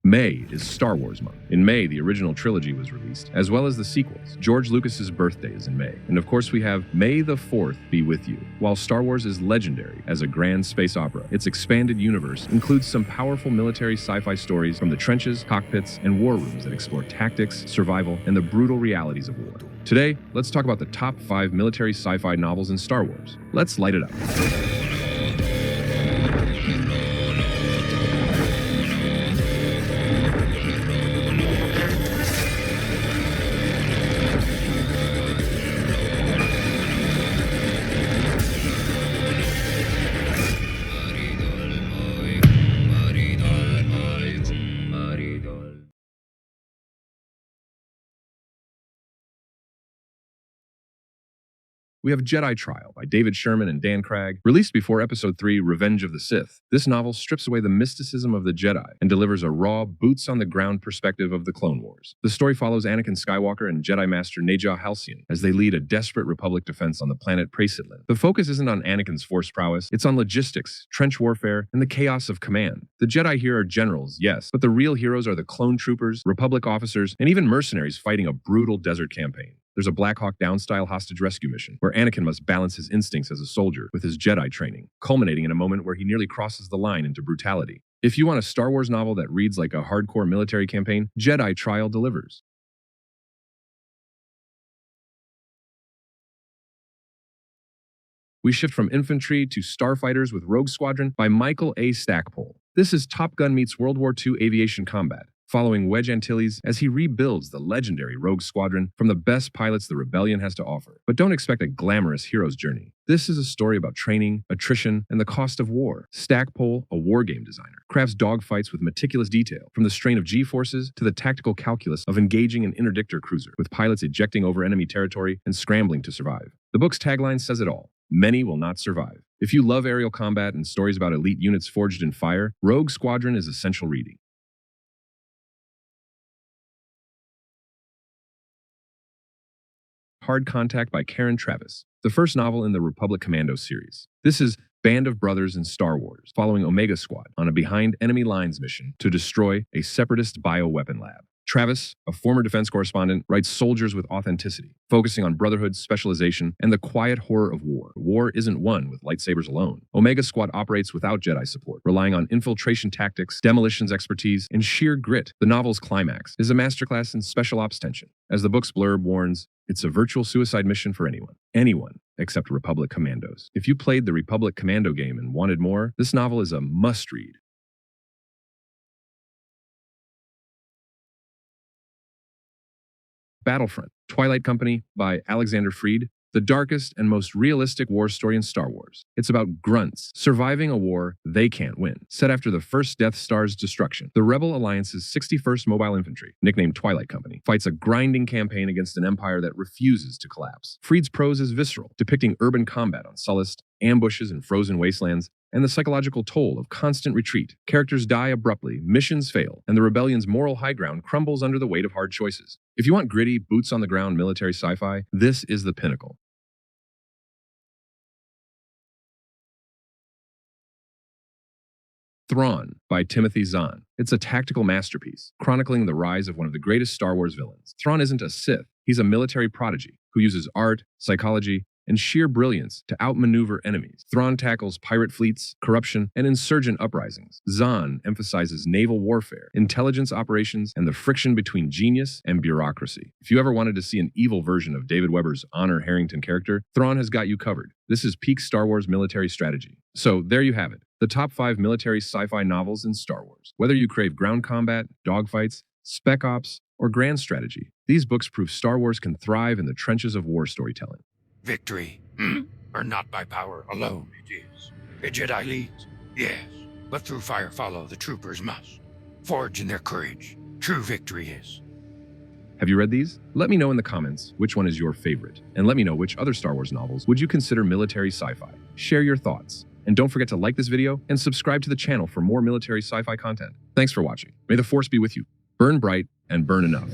May is Star Wars month. In May, the original trilogy was released, as well as the sequels. George Lucas's birthday is in May. And of course, we have May the 4th Be With You. While Star Wars is legendary as a grand space opera, its expanded universe includes some powerful military sci-fi stories from the trenches, cockpits, and war rooms that explore tactics, survival, and the brutal realities of war. Today, let's talk about the top 5 military sci-fi novels in Star Wars. Let's light it up. We have Jedi Trial by David Sherman and Dan Cragg, released before Episode 3, Revenge of the Sith. This novel strips away the mysticism of the Jedi and delivers a raw, boots-on-the-ground perspective of the Clone Wars. The story follows Anakin Skywalker and Jedi Master Nejah Halcyon as they lead a desperate Republic defense on the planet Praesitlin. The focus isn't on Anakin's force prowess, it's on logistics, trench warfare, and the chaos of command. The Jedi here are generals, yes, but the real heroes are the clone troopers, Republic officers, and even mercenaries fighting a brutal desert campaign. There's a Black Hawk Down-style hostage rescue mission, where Anakin must balance his instincts as a soldier with his Jedi training, culminating in a moment where he nearly crosses the line into brutality. If you want a Star Wars novel that reads like a hardcore military campaign, Jedi Trial delivers. We shift from infantry to starfighters with Rogue Squadron by Michael A. Stackpole. This is Top Gun meets World War II aviation combat, following Wedge Antilles as he rebuilds the legendary Rogue Squadron from the best pilots the Rebellion has to offer. But don't expect a glamorous hero's journey. This is a story about training, attrition, and the cost of war. Stackpole, a war game designer, crafts dogfights with meticulous detail, from the strain of G-forces to the tactical calculus of engaging an interdictor cruiser, with pilots ejecting over enemy territory and scrambling to survive. The book's tagline says it all: many will not survive. If you love aerial combat and stories about elite units forged in fire, Rogue Squadron is essential reading. Hard Contact by Karen Travis, the first novel in the Republic Commando series. This is Band of Brothers in Star Wars, following Omega Squad on a behind enemy lines mission to destroy a separatist bioweapon lab. Travis, a former defense correspondent, writes soldiers with authenticity, focusing on brotherhood, specialization, and the quiet horror of war. War isn't won with lightsabers alone. Omega Squad operates without Jedi support, relying on infiltration tactics, demolitions expertise, and sheer grit. The novel's climax is a masterclass in special ops tension. As the book's blurb warns, it's a virtual suicide mission for anyone. Anyone except Republic Commandos. If you played the Republic Commando game and wanted more, this novel is a must-read. Battlefront, Twilight Company by Alexander Freed, the darkest and most realistic war story in Star Wars. It's about grunts surviving a war they can't win. Set after the first Death Star's destruction, the Rebel Alliance's 61st Mobile Infantry, nicknamed Twilight Company, fights a grinding campaign against an empire that refuses to collapse. Freed's prose is visceral, depicting urban combat on Sullust, ambushes in frozen wastelands, and the psychological toll of constant retreat. Characters die abruptly, missions fail, and the rebellion's moral high ground crumbles under the weight of hard choices. If you want gritty, boots-on-the-ground military sci-fi, this is the pinnacle. Thrawn by Timothy Zahn. It's a tactical masterpiece, chronicling the rise of one of the greatest Star Wars villains. Thrawn isn't a Sith, he's a military prodigy who uses art, psychology, and sheer brilliance to outmaneuver enemies. Thrawn tackles pirate fleets, corruption, and insurgent uprisings. Zahn emphasizes naval warfare, intelligence operations, and the friction between genius and bureaucracy. If you ever wanted to see an evil version of David Weber's Honor Harrington character, Thrawn has got you covered. This is peak Star Wars military strategy. So there you have it, the top 5 military sci-fi novels in Star Wars. Whether you crave ground combat, dogfights, spec ops, or grand strategy, these books prove Star Wars can thrive in the trenches of war storytelling. Victory, or not by power alone it is. A Jedi leads, yes, but through fire follow the troopers must. Forge in their courage, true victory is. Have you read these? Let me know in the comments which one is your favorite, and let me know which other Star Wars novels would you consider military sci-fi. Share your thoughts, and don't forget to like this video and subscribe to the channel for more military sci-fi content. Thanks for watching. May the Force be with you. Burn bright and burn enough.